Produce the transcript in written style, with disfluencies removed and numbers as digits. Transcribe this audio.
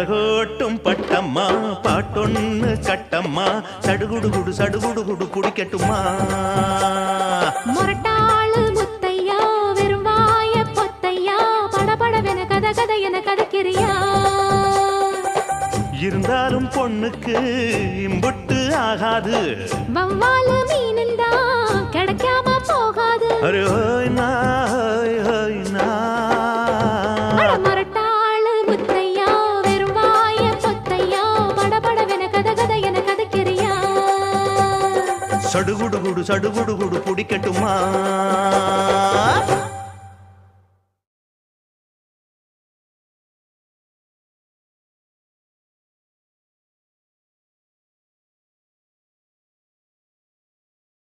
படகோட்டும் பட்டம்மா பாட்டொன்னு கட்டம்மா சடுகுடு சடுகுடு குடிக்கட்டுமா மொரட்டாளு முத்தையா வெறும்வாய பொத்தையா படபடவென கதை என கதைக்கிறியா இருந்தாலும் பொண்ணுக்கு இம்புட்டு ஆகாது வவ்வாலு மீனுந்தா கிடைக்காம போகாது அரே மொரட்டாளு முத்தையா வெறும்வாய பொத்தையா படபடவென கதை என கதைக்கிறியா சடுகுடு குடிக்கட்டுமா